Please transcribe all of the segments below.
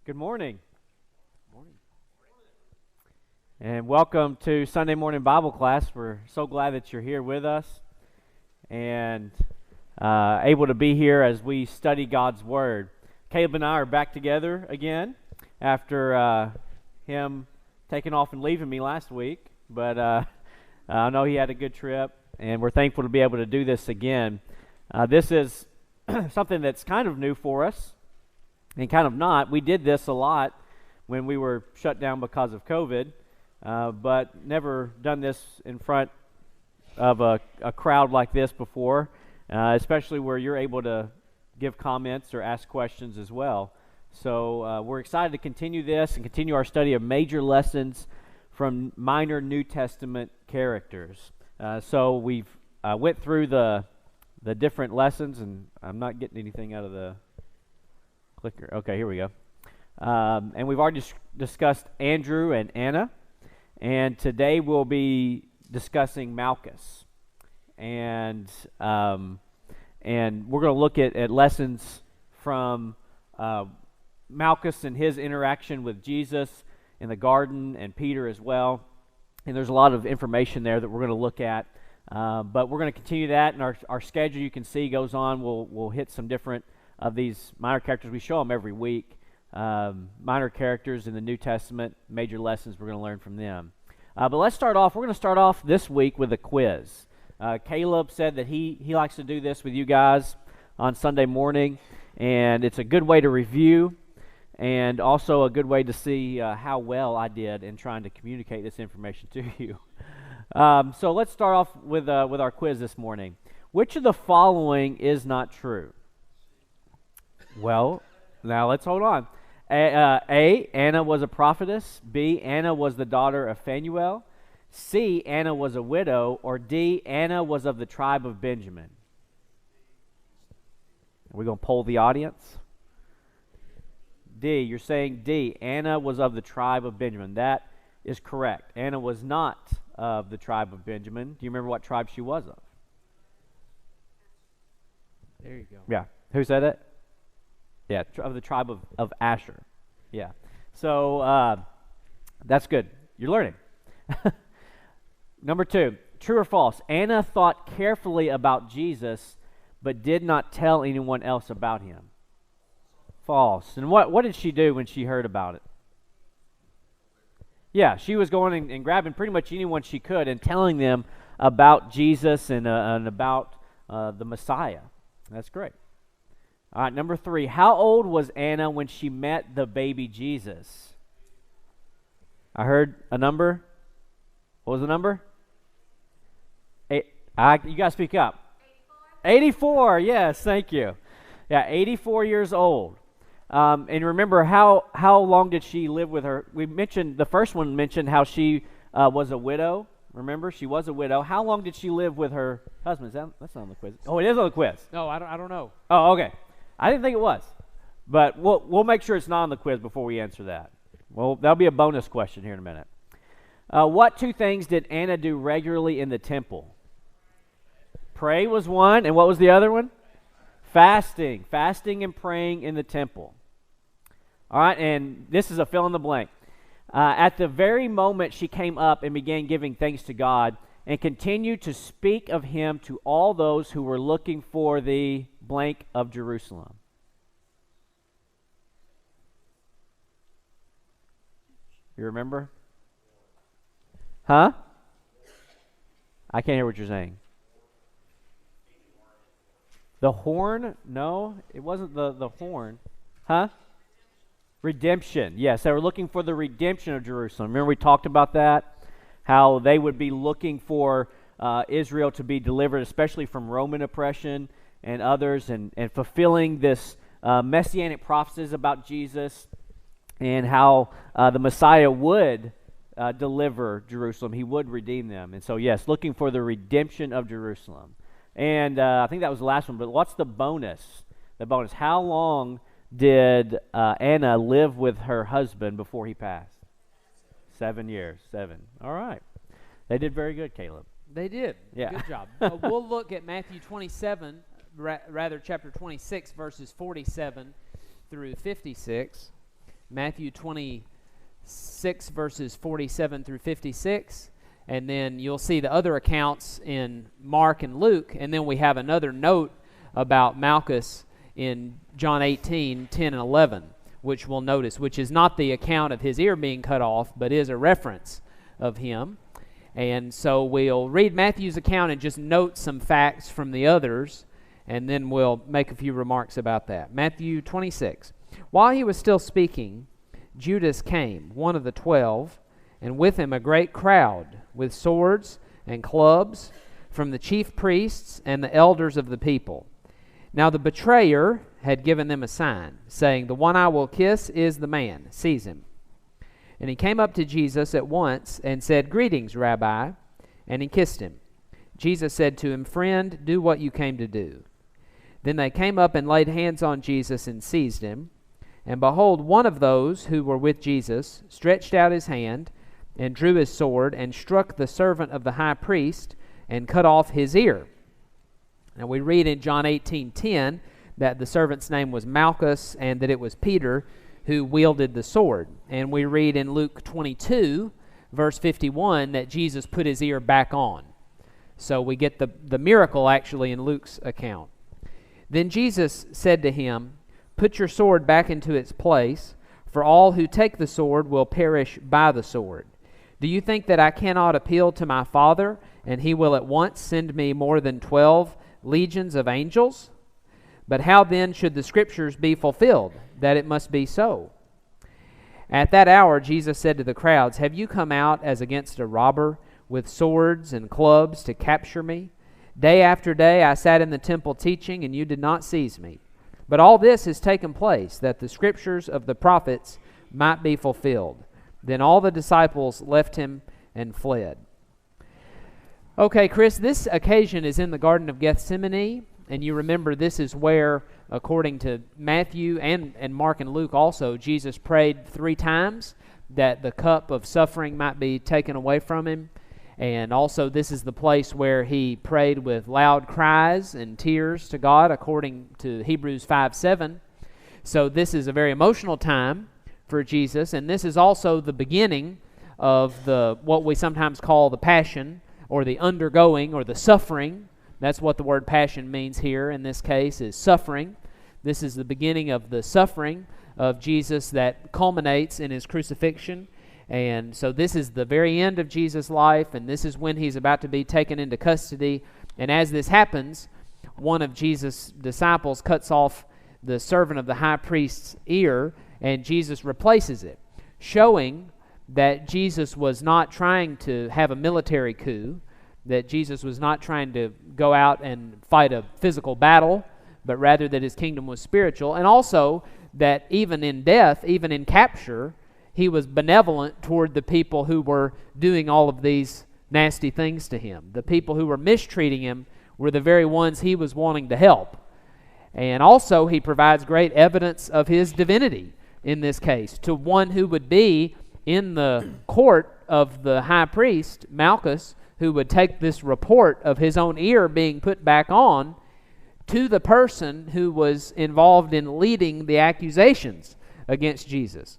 Good morning. And welcome to Sunday morning Bible class. We're so glad that you're here with us and able to be here as we study God's Word. Caleb and I are back together again after him taking off and leaving me last week. But I know he had a good trip, and we're thankful to be able to do this again. This is something that's kind of new for us and kind of not. We did this a lot when we were shut down because of COVID. But never done this in front of a crowd like this before, especially where you're able to give comments or ask questions as well. So we're excited to continue this and continue our study of major lessons from minor New Testament characters. So we've went through the different lessons, and I'm not getting anything out of the clicker. Okay, here we go. And we've already discussed Andrew and Anna. And today we'll be discussing Malchus, and we're going to look at lessons from Malchus and his interaction with Jesus in the garden, and Peter as well. And there's a lot of information there that we're going to look at, but we're going to continue that. And our schedule, you can see, goes on. We'll hit some different of these minor characters. We show them every week. Minor characters in the New Testament, major lessons we're going to learn from them. But let's start off. We're going to start off this week with a quiz. Caleb said that he likes to do this with you guys on Sunday morning, and it's a good way to review and also a good way to see how well I did in trying to communicate this information to you. So let's start off with our quiz this morning. Which of the following is not true? Well, now let's hold on. A, Anna was a prophetess. B, Anna was the daughter of Phanuel. C, Anna was a widow. Or D, Anna was of the tribe of Benjamin. Are we going to poll the audience? D, you're saying D, Anna was of the tribe of Benjamin. That is correct. Anna was not of the tribe of Benjamin. Do you remember what tribe she was of? There you go. Yeah. Who said it? Yeah, of the tribe of Asher. Yeah. So that's good. You're learning. Number 2, true or false? Anna thought carefully about Jesus, but did not tell anyone else about him. False. And what did she do when she heard about it? Yeah, she was going and grabbing pretty much anyone she could and telling them about Jesus and about the Messiah. That's great. All right, number 3. How old was Anna when she met the baby Jesus? I heard a number. What was the number? You got to speak up. 84, yes, thank you. Yeah, 84 years old. And remember, how long did she live with her? We mentioned, the first one mentioned how she was a widow. Remember, she was a widow. How long did she live with her husband? That's not on the quiz. Oh, it is on the quiz. No, I don't know. Oh, okay. I didn't think it was, but we'll make sure it's not on the quiz before we answer that. Well, that'll be a bonus question here in a minute. What 2 things did Anna do regularly in the temple? Pray was one, and what was the other one? Fasting and praying in the temple. All right, and this is a fill in the blank. At the very moment she came up and began giving thanks to God and continued to speak of him to all those who were looking for the blank of Jerusalem. You remember? Huh? I can't hear what you're saying. The horn? No, it wasn't the horn. Huh? Redemption. Yes, they were looking for the redemption of Jerusalem. Remember we talked about that? How they would be looking for Israel to be delivered, especially from Roman oppression and others, and fulfilling this messianic prophecies about Jesus and how the Messiah would deliver Jerusalem. He would redeem them. And so, yes, looking for the redemption of Jerusalem. And I think that was the last one, but what's the bonus? The bonus. How long did Anna live with her husband before he passed? 7 years. 7. All right. They did very good, Caleb. They did. Yeah. Good job. We'll look at Matthew 27, rather chapter 26, verses 47 through 56. Matthew 26, verses 47 through 56. And then you'll see the other accounts in Mark and Luke. And then we have another note about Malchus in John 18, 10 and 11, which we'll notice, which is not the account of his ear being cut off, but is a reference of him. And so we'll read Matthew's account and just note some facts from the others, and then we'll make a few remarks about that. Matthew 26. While he was still speaking, Judas came, one of the 12, and with him a great crowd, with swords and clubs, from the chief priests and the elders of the people. Now the betrayer had given them a sign, saying, "The one I will kiss is the man. Seize him." And he came up to Jesus at once and said, "Greetings, Rabbi," and he kissed him. Jesus said to him, "Friend, do what you came to do." Then they came up and laid hands on Jesus and seized him. And behold, one of those who were with Jesus stretched out his hand and drew his sword and struck the servant of the high priest and cut off his ear. Now we read in John 18:10 that the servant's name was Malchus and that it was Peter who wielded the sword. And we read in Luke 22, verse 51, that Jesus put his ear back on. So we get the miracle actually in Luke's account. Then Jesus said to him, "Put your sword back into its place, for all who take the sword will perish by the sword. Do you think that I cannot appeal to my Father, and he will at once send me more than 12 legions of angels? But how then should the Scriptures be fulfilled, that it must be so?" At that hour Jesus said to the crowds, "Have you come out as against a robber, with swords and clubs to capture me? Day after day I sat in the temple teaching, and you did not seize me. But all this has taken place, that the Scriptures of the prophets might be fulfilled." Then all the disciples left him and fled. Okay, Chris, this occasion is in the Garden of Gethsemane, and you remember this is where, according to Matthew and Mark and Luke also, Jesus prayed 3 times that the cup of suffering might be taken away from him. And also this is the place where he prayed with loud cries and tears to God, according to Hebrews 5:7. So this is a very emotional time for Jesus, and this is also the beginning of what we sometimes call the passion, or the undergoing, or the suffering. That's what the word passion means here in this case, is suffering. This is the beginning of the suffering of Jesus that culminates in his crucifixion. And so this is the very end of Jesus' life, and this is when he's about to be taken into custody. And as this happens, one of Jesus' disciples cuts off the servant of the high priest's ear, and Jesus replaces it, showing that Jesus was not trying to have a military coup, that Jesus was not trying to go out and fight a physical battle, but rather that his kingdom was spiritual, and also that even in death, even in capture, he was benevolent toward the people who were doing all of these nasty things to him. The people who were mistreating him were the very ones he was wanting to help. And also he provides great evidence of his divinity in this case to one who would be in the court of the high priest, Malchus, who would take this report of his own ear being put back on to the person who was involved in leading the accusations against Jesus.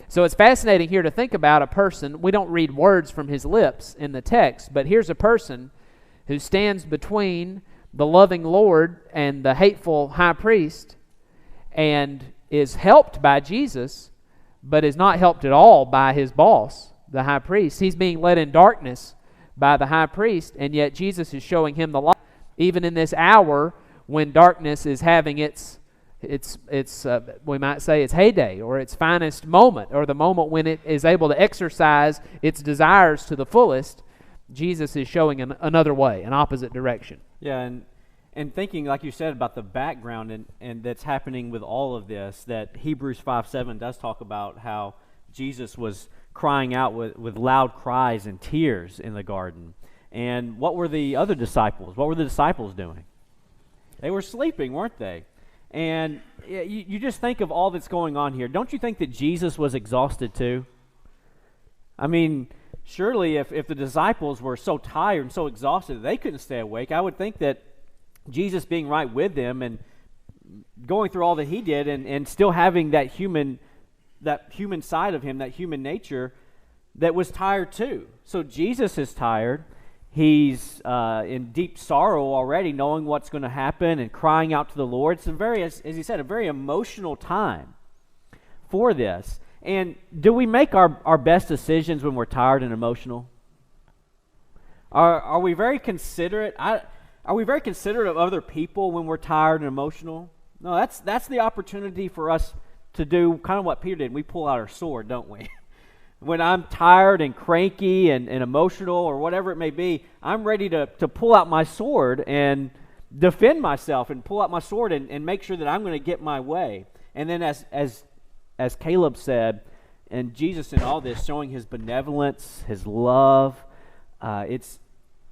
So it's fascinating here to think about a person. We don't read words from his lips in the text, but here's a person who stands between the loving Lord and the hateful high priest and is helped by Jesus, but is not helped at all by his boss, the high priest. He's being led in darkness by the high priest, and yet Jesus is showing him the light, even in this hour when darkness is having its we might say its heyday, or its finest moment, or the moment when it is able to exercise its desires to the fullest. Jesus is showing another way, an opposite direction. Yeah, and thinking, like you said, about the background and that's happening with all of this, that Hebrews 5:7 does talk about how Jesus was crying out with loud cries and tears in the garden. And what were the other disciples? What were the disciples doing? They were sleeping, weren't they? And you just think of all that's going on here. Don't you think that Jesus was exhausted too? I mean, surely if the disciples were so tired and so exhausted that they couldn't stay awake, I would think that Jesus being right with them and going through all that he did and still having that human that human side of him, that human nature, that was tired too. So Jesus is tired. He's in deep sorrow already, knowing what's going to happen and crying out to the Lord. It's as he said, a very emotional time for this. And do we make our best decisions when we're tired and emotional? Are we very considerate? Are we very considerate of other people when we're tired and emotional? No, that's the opportunity for us to do kind of what Peter did. We pull out our sword, don't we? When I'm tired and cranky and emotional or whatever it may be, I'm ready to pull out my sword and defend myself and pull out my sword and make sure that I'm going to get my way. And then as Caleb said, and Jesus in all this, showing his benevolence, his love, it's,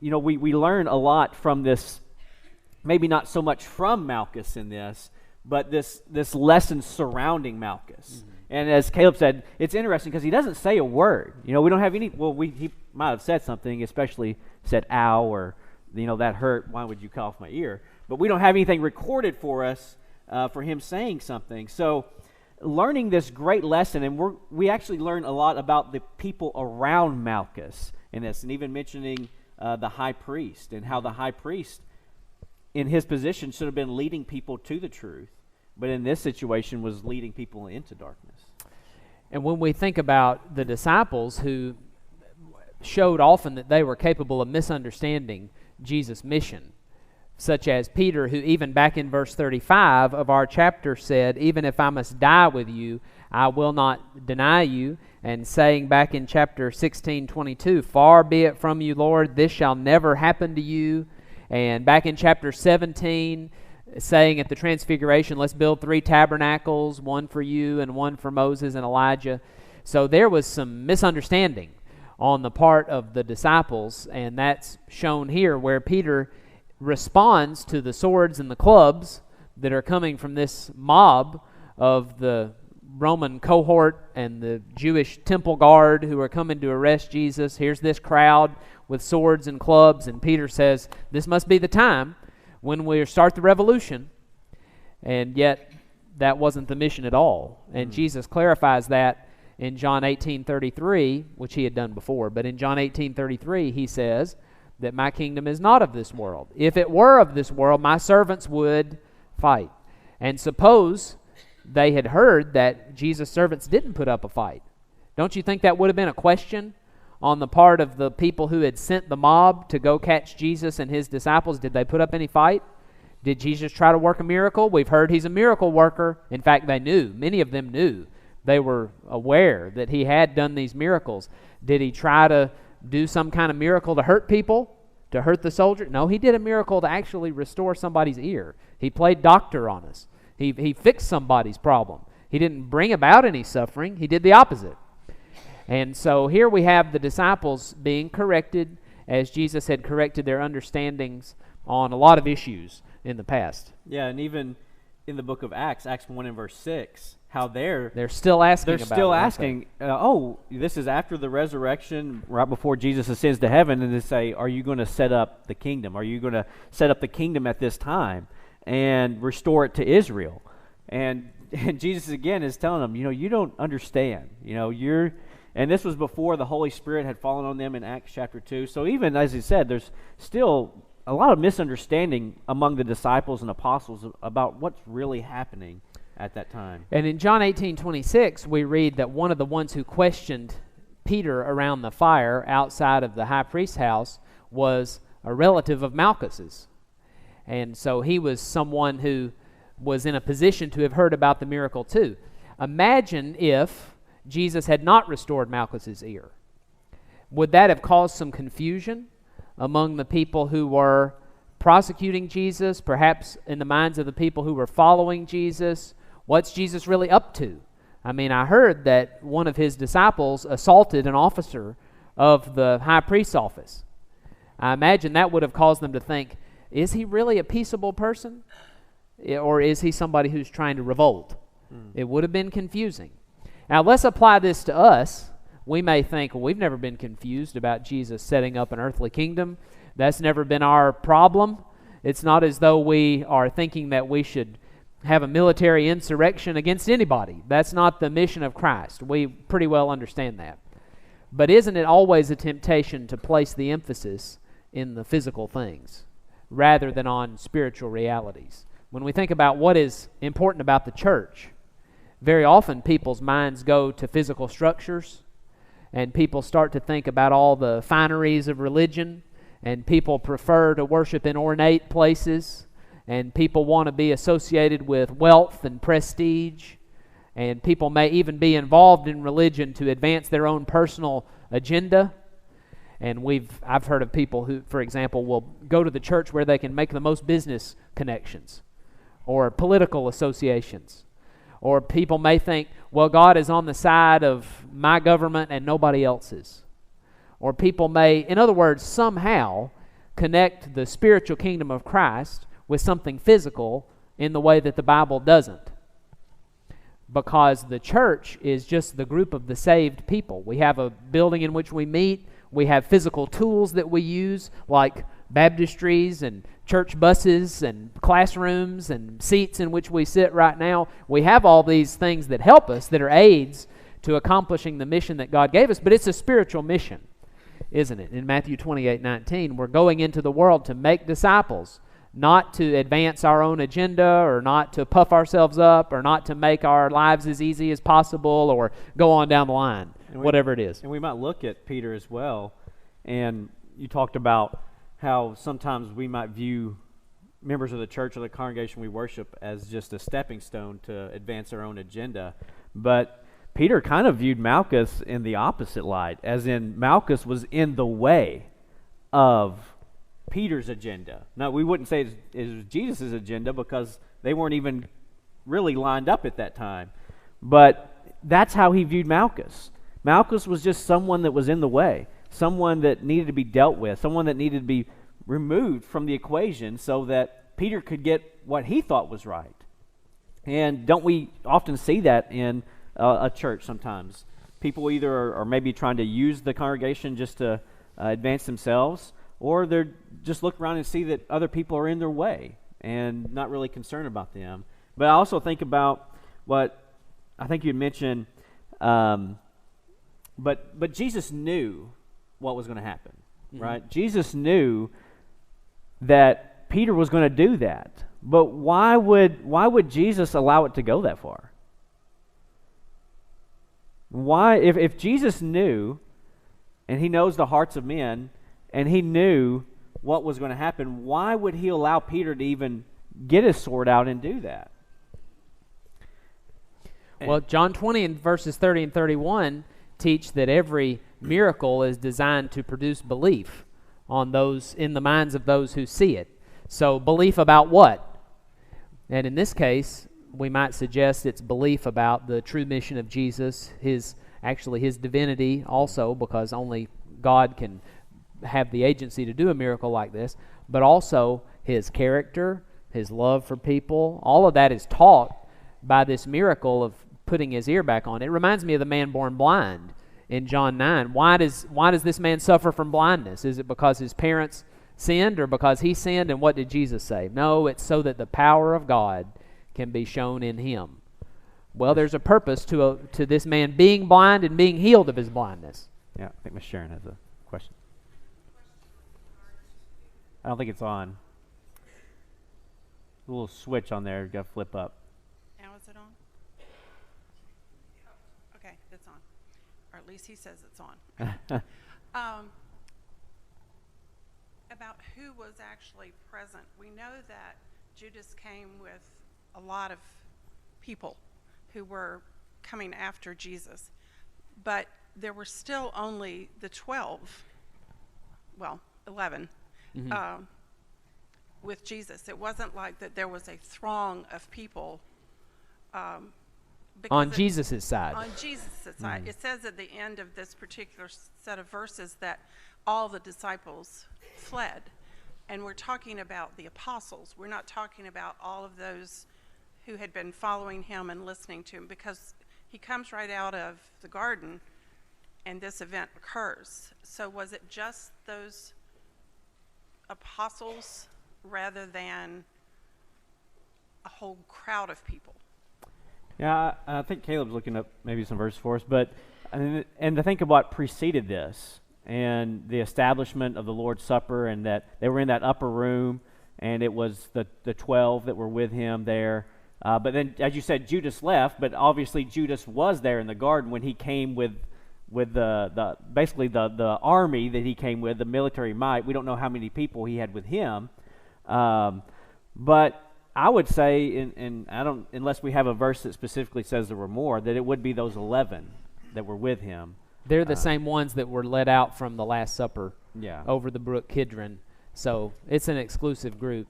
we learn a lot from this, maybe not so much from Malchus in this, but this lesson surrounding Malchus. Mm-hmm. And as Caleb said, it's interesting because he doesn't say a word. We don't have any, he might have said something, especially said, ow, or, that hurt, why would you cut off my ear? But we don't have anything recorded for us for him saying something. So learning this great lesson, and we actually learn a lot about the people around Malchus in this, and even mentioning the high priest and how the high priest in his position should have been leading people to the truth, but in this situation was leading people into darkness. And when we think about the disciples who showed often that they were capable of misunderstanding Jesus' mission, such as Peter, who even back in verse 35 of our chapter said, even if I must die with you, I will not deny you. And saying back in chapter 16:22, far be it from you, Lord, this shall never happen to you. And back in chapter 17, saying at the Transfiguration, let's build 3 tabernacles, one for you and one for Moses and Elijah. So there was some misunderstanding on the part of the disciples, and that's shown here where Peter responds to the swords and the clubs that are coming from this mob of the Roman cohort and the Jewish temple guard who are coming to arrest Jesus. Here's this crowd with swords and clubs, and Peter says, this must be the time when we start the revolution. And yet that wasn't the mission at all. And Jesus clarifies that in John 18:33, which he had done before. But in John 18:33, he says that my kingdom is not of this world. If it were of this world, my servants would fight. And suppose they had heard that Jesus' servants didn't put up a fight. Don't you think that would have been a question on the part of the people who had sent the mob to go catch Jesus and his disciples? Did they put up any fight? Did Jesus try to work a miracle? We've heard he's a miracle worker. In fact, they knew. Many of them knew. They were aware that he had done these miracles. Did he try to do some kind of miracle to hurt people? To hurt the soldier? No, he did a miracle to actually restore somebody's ear. He played doctor on us. He fixed somebody's problem. He didn't bring about any suffering. He did the opposite. And so here we have the disciples being corrected as Jesus had corrected their understandings on a lot of issues in the past. Yeah, and even in the book of Acts 1 and verse 6, how they're still asking this is after the resurrection, right before Jesus ascends to heaven, and they say, are you going to set up the kingdom? Are you going to set up the kingdom at this time and restore it to Israel? And Jesus again is telling them, you don't understand. And this was before the Holy Spirit had fallen on them in Acts chapter 2. So even, as he said, there's still a lot of misunderstanding among the disciples and apostles about what's really happening at that time. And in John 18:26, we read that one of the ones who questioned Peter around the fire outside of the high priest's house was a relative of Malchus's. And so he was someone who was in a position to have heard about the miracle too. Imagine if Jesus had not restored Malchus's ear. Would that have caused some confusion among the people who were prosecuting Jesus, perhaps in the minds of the people who were following Jesus? What's Jesus really up to? I mean, I heard that one of his disciples assaulted an officer of the high priest's office. I imagine that would have caused them to think, is he really a peaceable person? Or is he somebody who's trying to revolt? It would have been confusing. Now, let's apply this to us. We may think, well, we've never been confused about Jesus setting up an earthly kingdom. That's never been our problem. It's not as though we are thinking that we should have a military insurrection against anybody. That's not the mission of Christ. We pretty well understand that. But isn't it always a temptation to place the emphasis in the physical things rather than on spiritual realities? When we think about what is important about the church, very often people's minds go to physical structures, and people start to think about all the fineries of religion, and people prefer to worship in ornate places, and people want to be associated with wealth and prestige, and people may even be involved in religion to advance their own personal agenda. And I've heard of people who, for example, will go to the church where they can make the most business connections or political associations. Or people may think, well, God is on the side of my government and nobody else's. Or people may, in other words, somehow connect the spiritual kingdom of Christ with something physical in the way that the Bible doesn't. Because the church is just the group of the saved people. We have a building in which we meet. We have physical tools that we use, like baptistries and church buses and classrooms and seats in which we sit right now. We have all these things that help us, that are aids to accomplishing the mission that God gave us, but it's a spiritual mission, isn't it? In Matthew 28:19, we're going into the world to make disciples, not to advance our own agenda or not to puff ourselves up or not to make our lives as easy as possible or go on down the line, whatever it is. And we might look at Peter as well, and you talked about how sometimes we might view members of the church or the congregation we worship as just a stepping stone to advance our own agenda. But Peter kind of viewed Malchus in the opposite light, as in Malchus was in the way of Peter's agenda. Now, we wouldn't say it was Jesus' agenda because they weren't even really lined up at that time. But that's how he viewed Malchus. Malchus was just someone that was in the way, someone that needed to be dealt with, someone that needed to be removed from the equation so that Peter could get what he thought was right. And don't we often see that in a church sometimes? People either are maybe trying to use the congregation just to advance themselves, or they're just look around and see that other people are in their way and not really concerned about them. But I also think about what I think you mentioned, but Jesus knew what was going to happen, right? Jesus knew that Peter was going to do that. But why would Jesus allow it to go that far? Why, if Jesus knew, and he knows the hearts of men, and he knew what was going to happen, why would he allow Peter to even get his sword out and do that? Well, John 20 and verses 30 and 31 teach that every miracle is designed to produce belief on those, in the minds of those who see it. So belief about what? And in this case, we might suggest it's belief about the true mission of Jesus, his divinity also, because only God can have the agency to do a miracle like this, but also his character, his love for people. All of that is taught by this miracle of putting his ear back on. It reminds me of the man born blind in John 9. Why does this man suffer from blindness? Is it because his parents sinned or because he sinned? And what did Jesus say? No, it's so that the power of God can be shown in him. Well, there's a purpose to this man being blind and being healed of his blindness. Yeah, I think Miss Sharon has a question. I don't think it's on. A little switch on there, got to flip up. Now is it on? Okay, it's on. Or at least he says it's on. About who was actually present. We know that Judas came with a lot of people who were coming after Jesus. But there were still only the 12, well, 11, with Jesus. It wasn't like that there was a throng of people. On Jesus' side. On Jesus' side. It says at the end of this particular set of verses that all the disciples fled. And we're talking about the apostles. We're not talking about all of those who had been following him and listening to him, because he comes right out of the garden and this event occurs. So was it just those apostles rather than a whole crowd of people. Yeah, I think Caleb's looking up maybe some verses for us, but and to think of what preceded this and the establishment of the Lord's Supper, and that they were in that upper room, and it was the 12 that were with him there. But then, as you said, Judas left, but obviously Judas was there in the garden when he came with the basically the army that he came with, the military might. We don't know how many people he had with him, but I would say, and I don't, unless we have a verse that specifically says there were more, that it would be those 11 that were with him. They're the same ones that were led out from the Last Supper over the brook Kidron. So it's an exclusive group.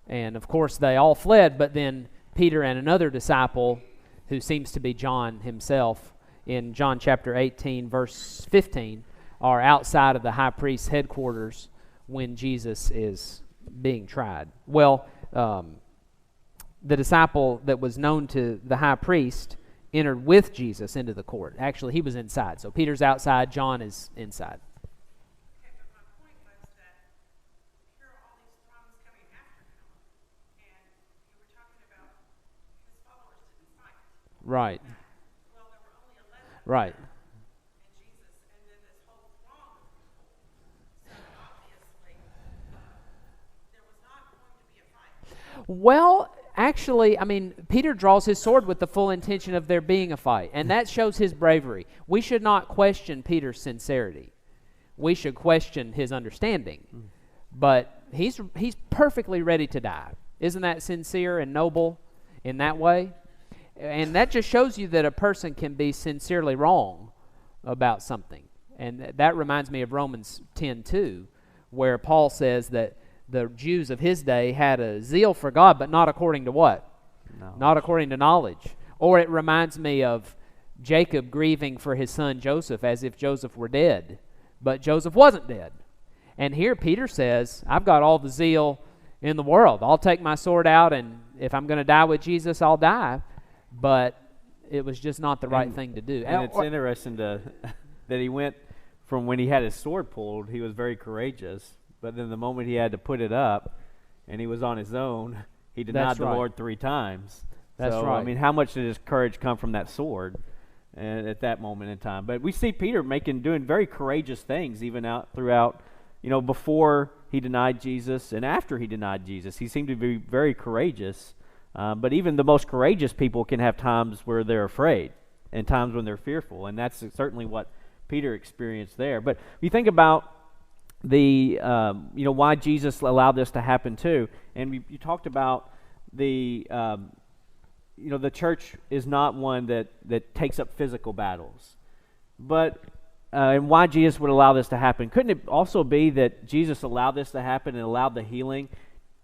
And, of course, they all fled, but then Peter and another disciple, who seems to be John himself, in John chapter 18, verse 15, are outside of the high priest's headquarters when Jesus is being tried. Well, the disciple that was known to the high priest entered with Jesus into the court. Actually, he was inside. So Peter's outside, John is inside. Okay, but my point was that here are all these thrones coming after him, and you were talking about his followers didn't fight. Right. Well, there were only 11 Right. and Jesus, and then this whole throng of people. So obviously, there was not going to be a fight. Well, actually, I mean, Peter draws his sword with the full intention of there being a fight, and that shows his bravery. We should not question Peter's sincerity. We should question his understanding. But he's perfectly ready to die. Isn't that sincere and noble in that way? And that just shows you that a person can be sincerely wrong about something. And that reminds me of Romans 10:2, where Paul says that the Jews of his day had a zeal for God, but not according to what? Not according to knowledge. Or it reminds me of Jacob grieving for his son Joseph as if Joseph were dead. But Joseph wasn't dead. And here Peter says, I've got all the zeal in the world. I'll take my sword out, and if I'm going to die with Jesus, I'll die. But it was just not the right thing to do. And it's interesting that he went from when he had his sword pulled, he was very courageous. But then the moment he had to put it up and he was on his own, he denied the Lord 3 times. That's so, right. I mean, how much did his courage come from that sword at that moment in time? But we see Peter doing very courageous things even out throughout, before he denied Jesus and after he denied Jesus. He seemed to be very courageous. But even the most courageous people can have times where they're afraid and times when they're fearful. And that's certainly what Peter experienced there. But if you think about why Jesus allowed this to happen too, and you talked about the church is not one that takes up physical battles, but and why Jesus would allow this to happen. Couldn't it also be that Jesus allowed this to happen and allowed the healing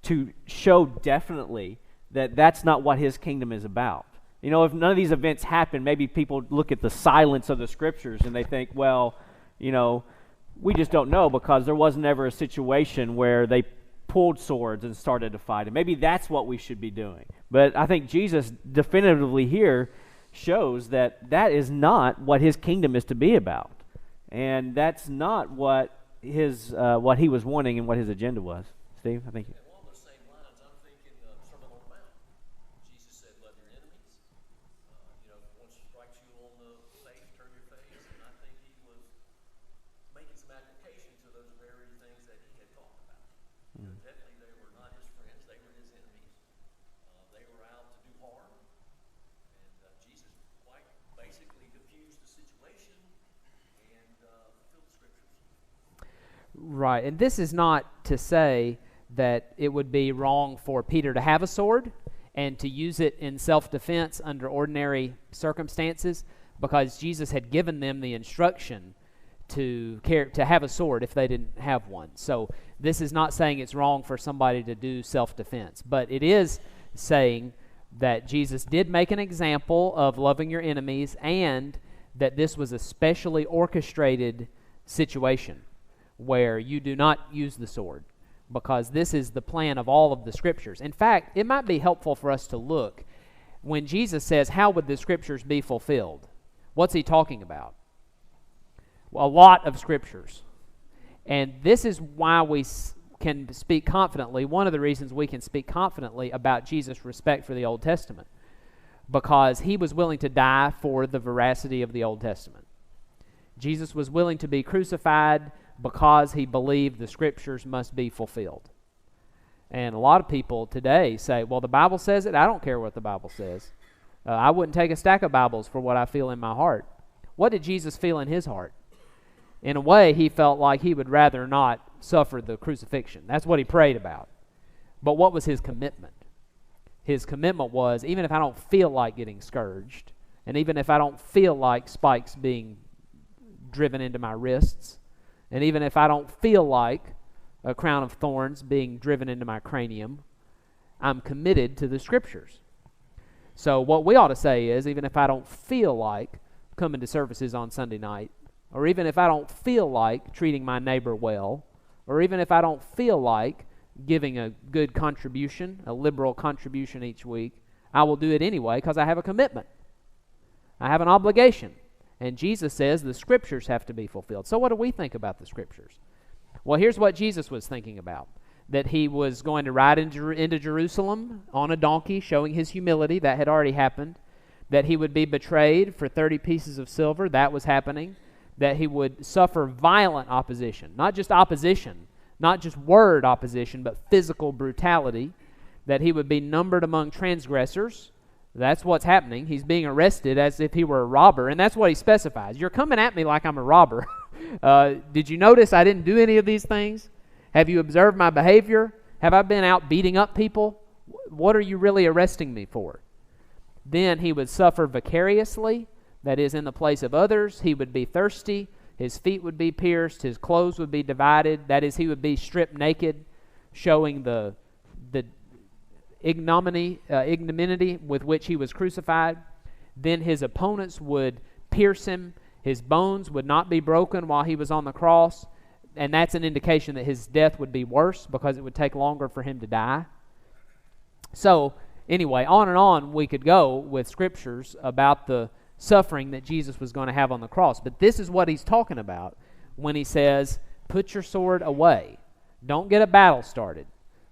to show definitely that that's not what his kingdom is about? If none of these events happen, maybe people look at the silence of the scriptures and they think, well, we just don't know because there wasn't ever a situation where they pulled swords and started to fight. And maybe that's what we should be doing. But I think Jesus definitively here shows that that is not what his kingdom is to be about. And that's not what what he was wanting and what his agenda was. Steve, I think. Along those same lines, I'm thinking Sermon on the Mount. Jesus said, love your enemies. One strikes you on the face, turn your face. And I think he was making some application to those very things that he had talked about. Definitely they were not his friends, they were his enemies. They were out to do harm. And Jesus quite basically diffused the situation and fulfilled the scriptures. Right, and this is not to say that it would be wrong for Peter to have a sword and to use it in self-defense under ordinary circumstances, because Jesus had given them the instruction to have a sword if they didn't have one. So this is not saying it's wrong for somebody to do self-defense, but it is saying that Jesus did make an example of loving your enemies, and that this was a specially orchestrated situation where you do not use the sword, because this is the plan of all of the scriptures. In fact, it might be helpful for us to look when Jesus says, how would the scriptures be fulfilled? What's he talking about? Well, a lot of scriptures. And this is why can speak confidently, one of the reasons we can speak confidently about Jesus' respect for the Old Testament, because he was willing to die for the veracity of the Old Testament. Jesus was willing to be crucified because he believed the Scriptures must be fulfilled. And a lot of people today say, well, the Bible says it. I don't care what the Bible says. I wouldn't take a stack of Bibles for what I feel in my heart. What did Jesus feel in his heart? In a way, he felt like he would rather not suffer the crucifixion. That's what he prayed about. But what was his commitment? His commitment was, even if I don't feel like getting scourged, and even if I don't feel like spikes being driven into my wrists, and even if I don't feel like a crown of thorns being driven into my cranium, I'm committed to the Scriptures. So what we ought to say is, even if I don't feel like coming to services on Sunday night, or even if I don't feel like treating my neighbor well, or even if I don't feel like giving a good contribution, a liberal contribution each week, I will do it anyway because I have a commitment. I have an obligation. And Jesus says the Scriptures have to be fulfilled. So what do we think about the Scriptures? Well, here's what Jesus was thinking about. That he was going to ride into Jerusalem on a donkey, showing his humility. That had already happened. That he would be betrayed for 30 pieces of silver. That was happening. That he would suffer violent opposition. Not just opposition, not just word opposition, but physical brutality. That he would be numbered among transgressors. That's what's happening. He's being arrested as if he were a robber, and that's what he specifies. You're coming at me like I'm a robber. Did you notice I didn't do any of these things? Have you observed my behavior? Have I been out beating up people? What are you really arresting me for? Then he would suffer vicariously, that is, in the place of others. He would be thirsty. His feet would be pierced. His clothes would be divided. That is, he would be stripped naked, showing the ignominy with which he was crucified. Then his opponents would pierce him. His bones would not be broken while he was on the cross. And that's an indication that his death would be worse because it would take longer for him to die. So, anyway, on and on we could go with Scriptures about the suffering that Jesus was going to have on the cross. But this is what he's talking about when he says, put your sword away. Don't get a battle started,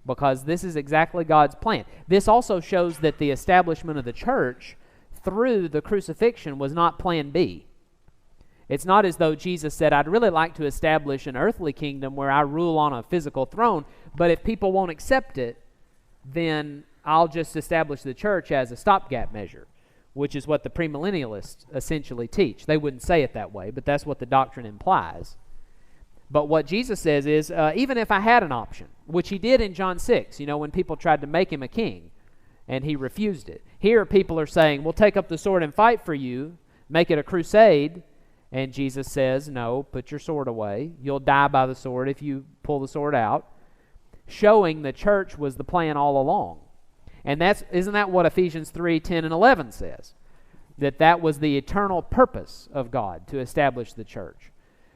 because this is exactly God's plan. This also shows that the establishment of the church through the crucifixion was not plan B. It's not as though Jesus said, I'd really like to establish an earthly kingdom where I rule on a physical throne, but if people won't accept it, then I'll just establish the church as a stopgap measure, which is what the premillennialists essentially teach. They wouldn't say it that way, but that's what the doctrine implies. But what Jesus says is, even if I had an option, which he did in John 6, when people tried to make him a king, and he refused it. Here people are saying, we'll take up the sword and fight for you, make it a crusade, and Jesus says, no, put your sword away. You'll die by the sword if you pull the sword out, showing the church was the plan all along. And isn't that what Ephesians 3, 10, and 11 says? That was the eternal purpose of God, to establish the church.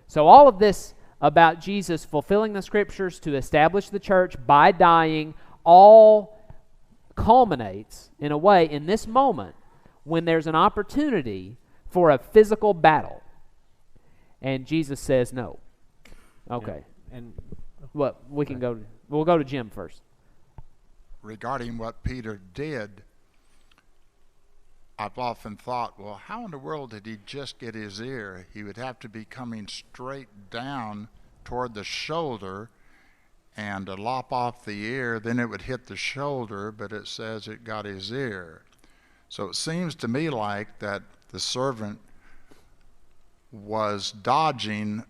So all of this about Jesus fulfilling the Scriptures to establish the church by dying all culminates, in a way, in this moment when there's an opportunity for a physical battle. And Jesus says no. Okay. And what we can go. We'll go to Jim first. Regarding what Peter did, I've often thought, well, how in the world did he just get his ear? He would have to be coming straight down toward the shoulder, and to lop off the ear, then it would hit the shoulder, but it says it got his ear. So it seems to me like that the servant was dodging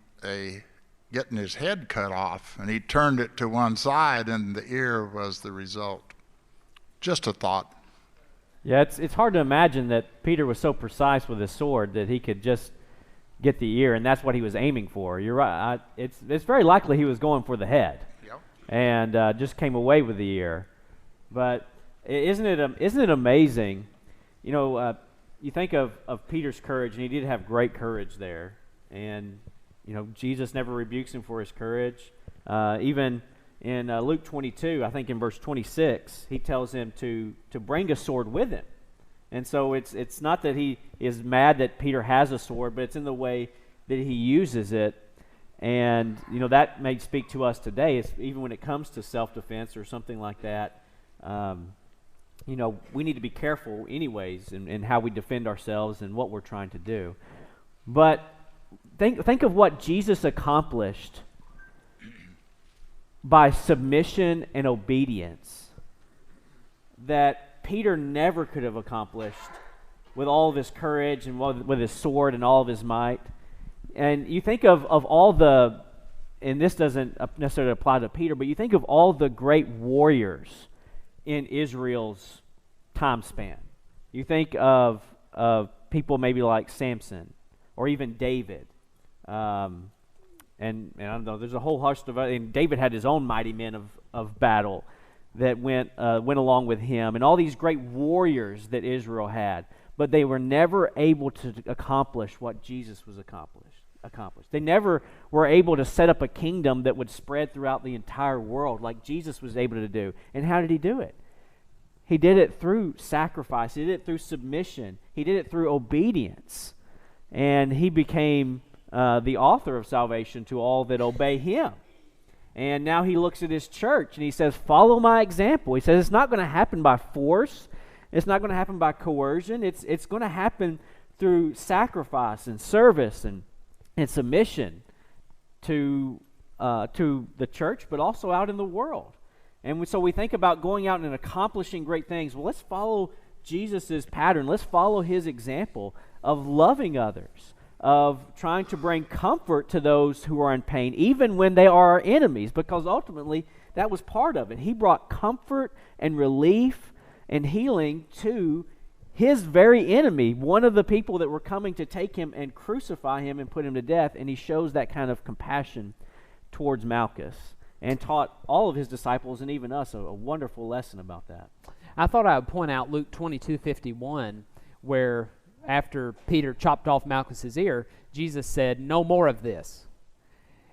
getting his head cut off, and he turned it to one side, and the ear was the result. Just a thought. Yeah, it's hard to imagine that Peter was so precise with his sword that he could just get the ear, and that's what he was aiming for. You're right. It's very likely he was going for the head, Yep. and just came away with the ear. But isn't it amazing? You think of Peter's courage, and he did have great courage there. And, Jesus never rebukes him for his courage. Even in Luke 22, I think in verse 26, he tells him to bring a sword with him. And so it's not that he is mad that Peter has a sword, but it's in the way that he uses it. And, that may speak to us today, even when it comes to self-defense or something like that. We need to be careful anyways in how we defend ourselves and what we're trying to do. But think of what Jesus accomplished by submission and obedience that Peter never could have accomplished with all of his courage and with his sword and all of his might. And you think of all the, and this doesn't necessarily apply to Peter, but you think of all the great warriors in Israel's time span. You think of people maybe like Samson or even David. And I don't know, there's a whole host of, and David had his own mighty men of battle that went along with him, and all these great warriors that Israel had, but they were never able to accomplish what Jesus was accomplished. They never were able to set up a kingdom that would spread throughout the entire world like Jesus was able to do. And how did he do it? He did it through sacrifice. He did it through submission. He did it through obedience. And he became the author of salvation to all that obey him. And now he looks at his church and he says, follow my example. He says it's not going to happen by force. It's not going to happen by coercion. It's going to happen through sacrifice and service and submission to the church, but also out in the world. And so we think about going out and accomplishing great things. Well, let's follow Jesus' pattern. Let's follow his example of loving others, of trying to bring comfort to those who are in pain, even when they are our enemies, because ultimately that was part of it. He brought comfort and relief and healing to his very enemy, one of the people that were coming to take him and crucify him and put him to death, and he shows that kind of compassion towards Malchus and taught all of his disciples and even us a wonderful lesson about that. I thought I would point out Luke 22:51, where after Peter chopped off Malchus's ear, Jesus said, "No more of this."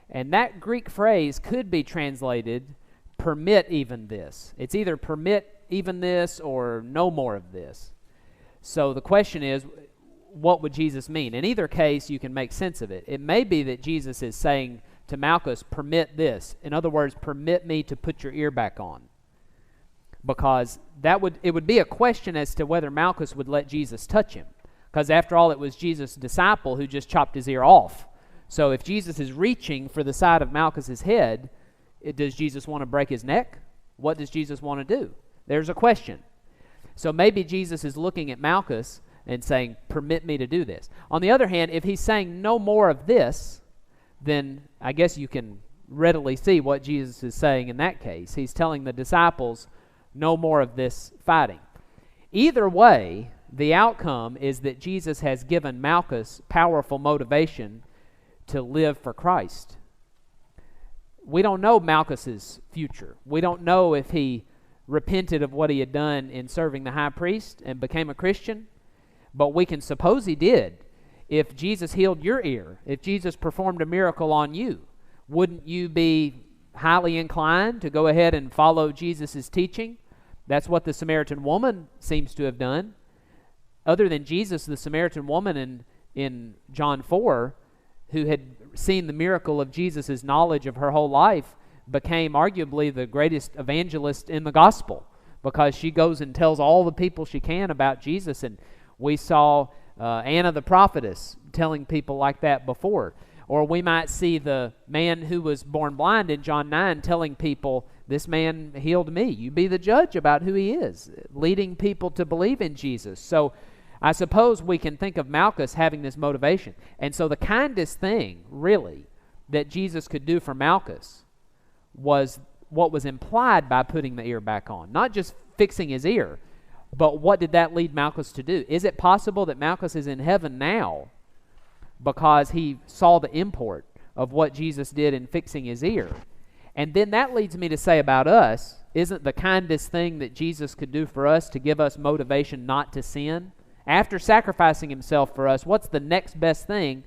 And that Greek phrase could be translated, "permit even this." It's either permit even this or no more of this. So the question is, what would Jesus mean? In either case, you can make sense of it. It may be that Jesus is saying to Malchus, permit this. In other words, permit me to put your ear back on. Because it would be a question as to whether Malchus would let Jesus touch him. Because after all, it was Jesus' disciple who just chopped his ear off. So if Jesus is reaching for the side of Malchus's head, does Jesus want to break his neck? What does Jesus want to do? There's a question. So maybe Jesus is looking at Malchus and saying, permit me to do this. On the other hand, if he's saying no more of this, then I guess you can readily see what Jesus is saying in that case. He's telling the disciples, no more of this fighting. Either way, the outcome is that Jesus has given Malchus powerful motivation to live for Christ. We don't know Malchus's future. We don't know if he repented of what he had done in serving the high priest and became a Christian, but we can suppose he did. If Jesus healed your ear, if Jesus performed a miracle on you, wouldn't you be highly inclined to go ahead and follow Jesus' teaching? That's what the Samaritan woman seems to have done. Other than Jesus, the Samaritan woman in John 4, who had seen the miracle of Jesus' knowledge of her whole life, became arguably the greatest evangelist in the gospel, because she goes and tells all the people she can about Jesus. And we saw Anna the prophetess telling people like that before. Or we might see the man who was born blind in John 9 telling people, this man healed me. You be the judge about who he is, leading people to believe in Jesus. So I suppose we can think of Malchus having this motivation. And so the kindest thing, really, that Jesus could do for Malchus was what was implied by putting the ear back on. Not just fixing his ear, but what did that lead Malchus to do? Is it possible that Malchus is in heaven now because he saw the import of what Jesus did in fixing his ear? And then that leads me to say about us, isn't the kindest thing that Jesus could do for us to give us motivation not to sin? After sacrificing himself for us, what's the next best thing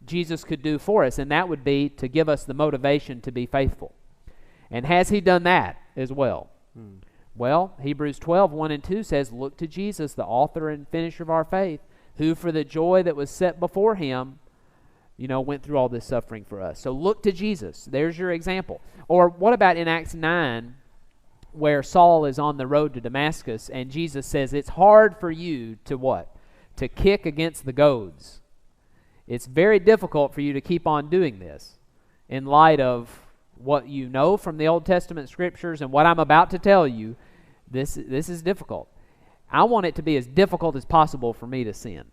Jesus could do for us? And that would be to give us the motivation to be faithful. And has he done that as well? Well, Hebrews 12:1-2 says, look to Jesus, the author and finisher of our faith, who for the joy that was set before him, went through all this suffering for us. So look to Jesus. There's your example. Or what about in Acts 9, where Saul is on the road to Damascus, and Jesus says, it's hard for you to what? To kick against the goads. It's very difficult for you to keep on doing this in light of what you know from the Old Testament scriptures and what I'm about to tell you. This is difficult. I want it to be as difficult as possible for me to sin.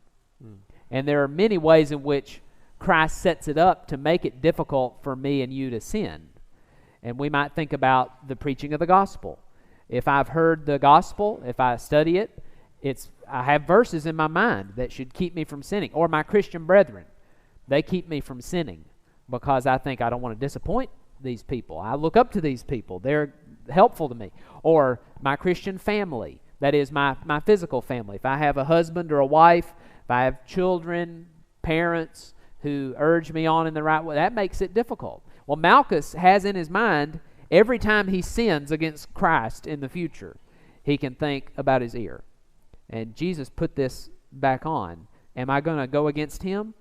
And there are many ways in which Christ sets it up to make it difficult for me and you to sin. And we might think about the preaching of the gospel. If I've heard the gospel, if I study it, I have verses in my mind that should keep me from sinning. Or my Christian brethren, they keep me from sinning because I think I don't want to disappoint these people. I look up to these people. They're helpful to me. Or my Christian family, that is my physical family. If I have a husband or a wife, if I have children, parents who urge me on in the right way, that makes it difficult. Well, Malchus has in his mind, every time he sins against Christ in the future, he can think about his ear. And Jesus put this back on. Am I going to go against him?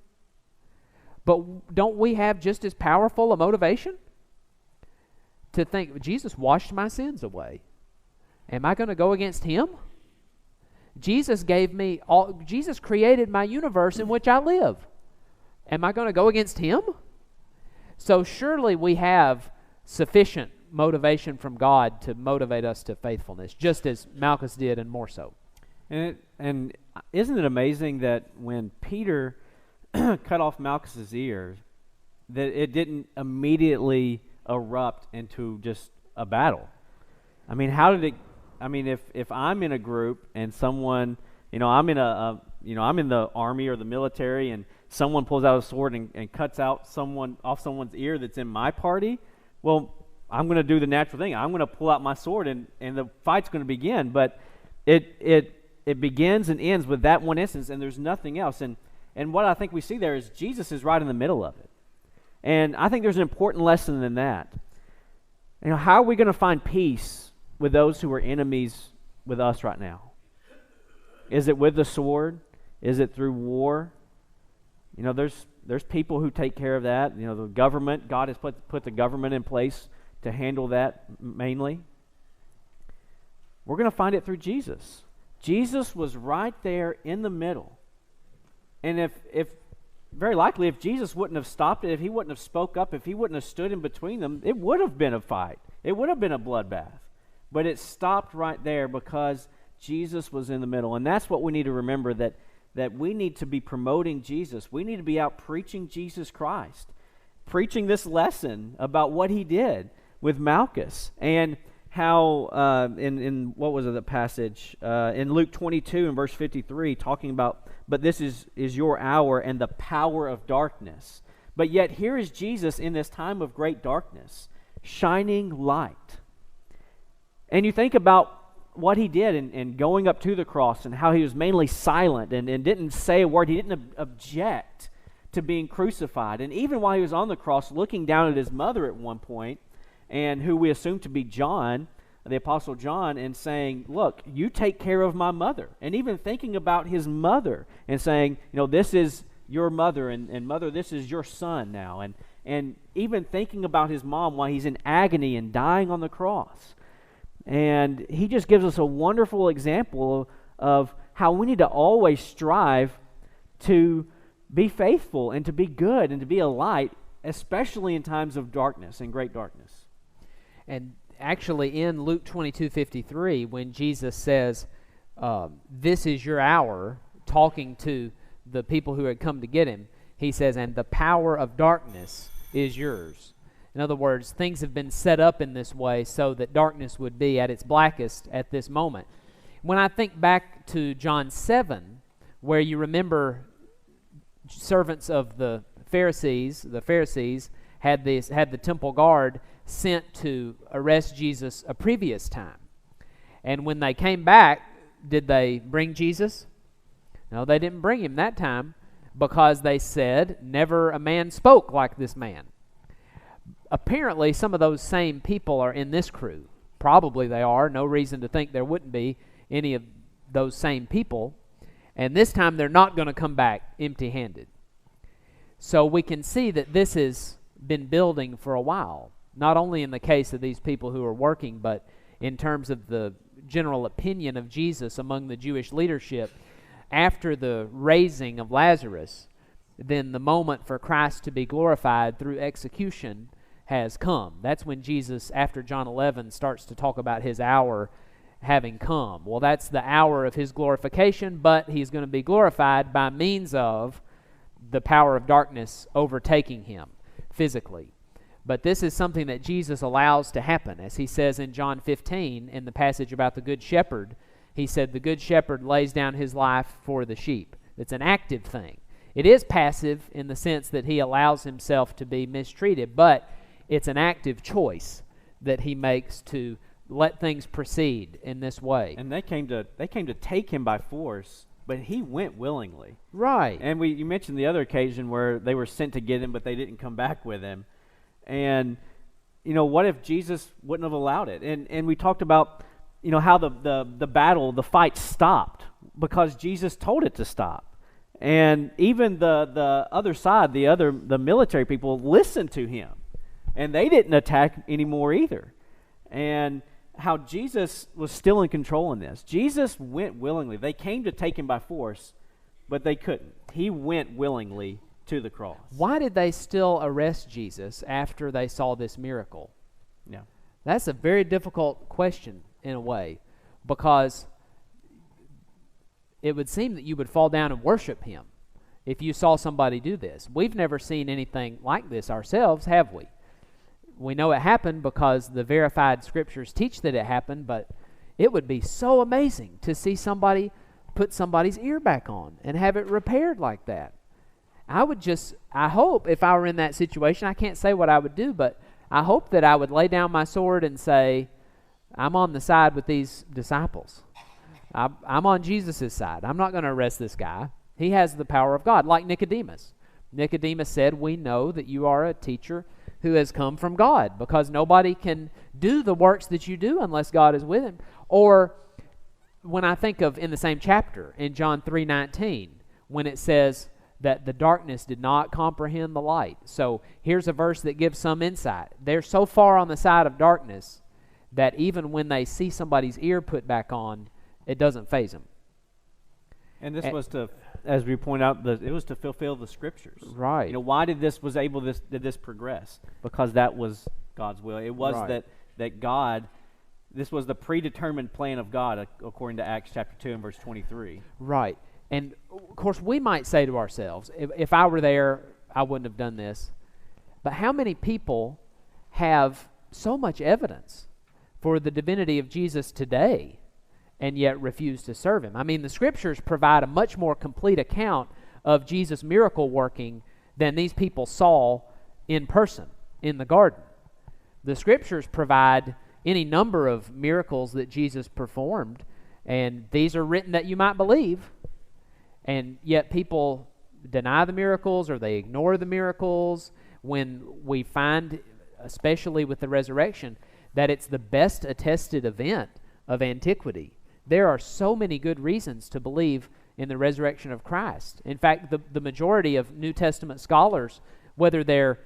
But don't we have just as powerful a motivation to think, Jesus washed my sins away? Am I going to go against him? Jesus created my universe in which I live. Am I going to go against him? So surely we have sufficient motivation from God to motivate us to faithfulness, just as Malchus did and more so. And isn't it amazing that when Peter cut off Malchus's ears, that it didn't immediately erupt into just a battle? I mean, how did it? I mean, if I'm in a group and someone, I'm in I'm in the army or the military, and someone pulls out a sword and cuts out someone's ear that's in my party, well, I'm going to do the natural thing. I'm going to pull out my sword and the fight's going to begin. But it begins and ends with that one instance, and there's nothing else. And what I think we see there is Jesus is right in the middle of it. And I think there's an important lesson in that. How are we going to find peace with those who are enemies with us right now? Is it with the sword? Is it through war? There's people who take care of that. The government, God has put the government in place to handle that mainly. We're going to find it through Jesus. Jesus was right there in the middle. And if very likely if Jesus wouldn't have stopped it, if he wouldn't have spoke up, if he wouldn't have stood in between them, it would have been a fight. It would have been a bloodbath. But it stopped right there because Jesus was in the middle. And that's what we need to remember, that we need to be promoting Jesus. We need to be out preaching Jesus Christ, preaching this lesson about what he did with Malchus, and how in what was it, the passage in Luke 22 and verse 53, talking about, but this is your hour and the power of darkness. But yet here is Jesus in this time of great darkness, shining light. And you think about what he did in going up to the cross, and how he was mainly silent and didn't say a word. He didn't object to being crucified. And even while he was on the cross, looking down at his mother at one point, and who we assume to be John, the Apostle John, and saying, look, you take care of my mother. And even thinking about his mother and saying, this is your mother, and mother, this is your son now. And even thinking about his mom while he's in agony and dying on the cross. And he just gives us a wonderful example of how we need to always strive to be faithful and to be good and to be a light, especially in times of darkness and great darkness. And actually in Luke 22:53, when Jesus says, this is your hour, talking to the people who had come to get him, he says, and the power of darkness is yours. In other words, things have been set up in this way so that darkness would be at its blackest at this moment. When I think back to John 7, where you remember servants of the Pharisees had the temple guard sent to arrest Jesus a previous time. And when they came back, did they bring Jesus? No, they didn't bring him that time, because they said, never a man spoke like this man. Apparently, some of those same people are in this crew. Probably they are. No reason to think there wouldn't be any of those same people. And this time they're not going to come back empty-handed. So we can see that this has been building for a while, not only in the case of these people who are working, but in terms of the general opinion of Jesus among the Jewish leadership. After the raising of Lazarus, then the moment for Christ to be glorified through execution has come. That's when Jesus, after John 11, starts to talk about his hour having come. Well, that's the hour of his glorification, but he's going to be glorified by means of the power of darkness overtaking him physically. But this is something that Jesus allows to happen. As he says in John 15, in the passage about the Good Shepherd, he said, the Good Shepherd lays down his life for the sheep. It's an active thing. It is passive in the sense that he allows himself to be mistreated, but it's an active choice that he makes to let things proceed in this way. And they came to take him by force, but he went willingly. Right. And you mentioned the other occasion where they were sent to get him, but they didn't come back with him. And, what if Jesus wouldn't have allowed it? And we talked about, how the battle, the fight stopped because Jesus told it to stop. And even the other side, the military people listened to him. And they didn't attack anymore either. And how Jesus was still in control in this. Jesus went willingly. They came to take him by force, but they couldn't. He went willingly to the cross. Why did they still arrest Jesus after they saw this miracle? Yeah. That's a very difficult question in a way, because it would seem that you would fall down and worship him if you saw somebody do this. We've never seen anything like this ourselves, have we? We know it happened because the verified scriptures teach that it happened, but it would be so amazing to see somebody put somebody's ear back on and have it repaired like that. I hope if I were in that situation, I can't say what I would do, but I hope that I would lay down my sword and say, I'm on the side with these disciples. I'm on Jesus' side. I'm not going to arrest this guy. He has the power of God, like Nicodemus. Nicodemus said, we know that you are a teacher who has come from God, because nobody can do the works that you do unless God is with him. Or when I think of in the same chapter, in John 3:19, when it says that the darkness did not comprehend the light. So here's a verse that gives some insight. They're so far on the side of darkness that even when they see somebody's ear put back on, it doesn't faze them. And this was to, as we point out, it was to fulfill the scriptures. Right. Why did this progress? Because that was God's will. It was Right. that God, this was the predetermined plan of God, according to Acts chapter 2 and verse 23. Right. And, of course, we might say to ourselves, if I were there, I wouldn't have done this. But how many people have so much evidence for the divinity of Jesus today and yet refuse to serve him? I mean, the scriptures provide a much more complete account of Jesus' miracle working than these people saw in person in the garden. The scriptures provide any number of miracles that Jesus performed, and these are written that you might believe. And yet people deny the miracles, or they ignore the miracles, when we find, especially with the resurrection, that it's the best attested event of antiquity. There are so many good reasons to believe in the resurrection of Christ. In fact, the majority of New Testament scholars, whether they're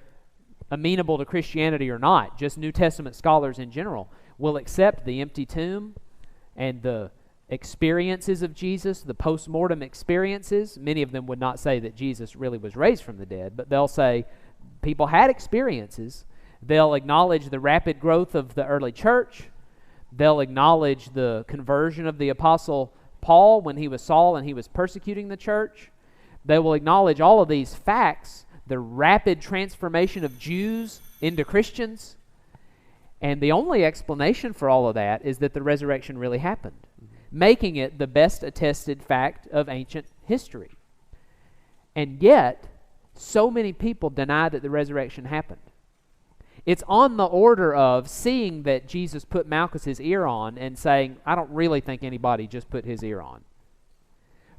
amenable to Christianity or not, just New Testament scholars in general, will accept the empty tomb and the experiences of Jesus, the post-mortem experiences. Many of them would not say that Jesus really was raised from the dead, but they'll say people had experiences. They'll acknowledge the rapid growth of the early church. They'll acknowledge the conversion of the apostle Paul when he was Saul and he was persecuting the church. They will acknowledge all of these facts, the rapid transformation of Jews into Christians. And the only explanation for all of that is that the resurrection really happened, making it the best attested fact of ancient history. And yet, so many people deny that the resurrection happened. It's on the order of seeing that Jesus put Malchus's ear on and saying, I don't really think anybody just put his ear on.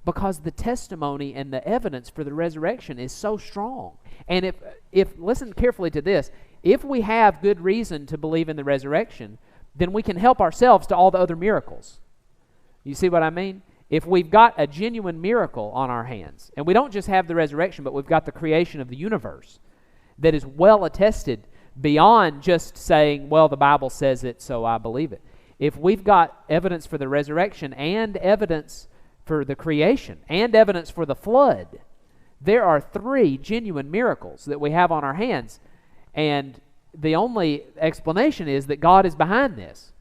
Because the testimony and the evidence for the resurrection is so strong. And if listen carefully to this, if we have good reason to believe in the resurrection, then we can help ourselves to all the other miracles. You see what I mean? If we've got a genuine miracle on our hands, and we don't just have the resurrection, but we've got the creation of the universe that is well attested beyond just saying, well, the Bible says it, so I believe it. If we've got evidence for the resurrection and evidence for the creation and evidence for the flood, there are 3 genuine miracles that we have on our hands, and the only explanation is that God is behind this.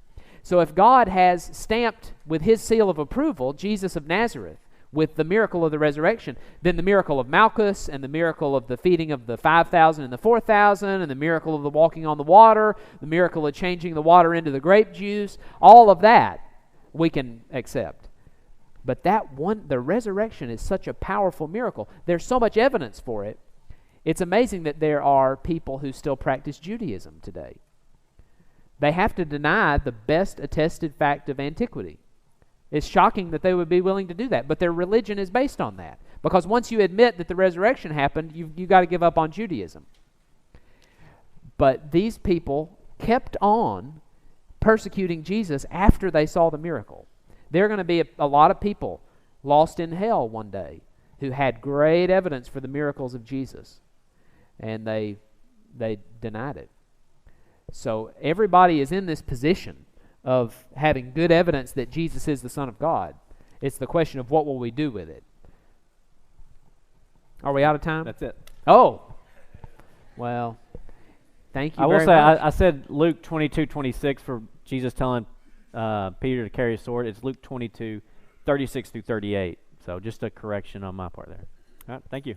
So if God has stamped with his seal of approval Jesus of Nazareth with the miracle of the resurrection, then the miracle of Malchus and the miracle of the feeding of the 5,000 and the 4,000 and the miracle of the walking on the water, the miracle of changing the water into the grape juice, all of that we can accept. But that one, the resurrection, is such a powerful miracle. There's so much evidence for it. It's amazing that there are people who still practice Judaism today. They have to deny the best attested fact of antiquity. It's shocking that they would be willing to do that, but their religion is based on that. Because once you admit that the resurrection happened, you got to give up on Judaism. But these people kept on persecuting Jesus after they saw the miracle. There are going to be a lot of people lost in hell one day who had great evidence for the miracles of Jesus, and they denied it. So everybody is in this position of having good evidence that Jesus is the Son of God. It's the question of what will we do with it. Are we out of time? That's it. Oh, well, thank you I will very say, much. I said Luke 22:26 for Jesus telling Peter to carry a sword. It's Luke 22:36 through 38. So just a correction on my part there. All right, thank you.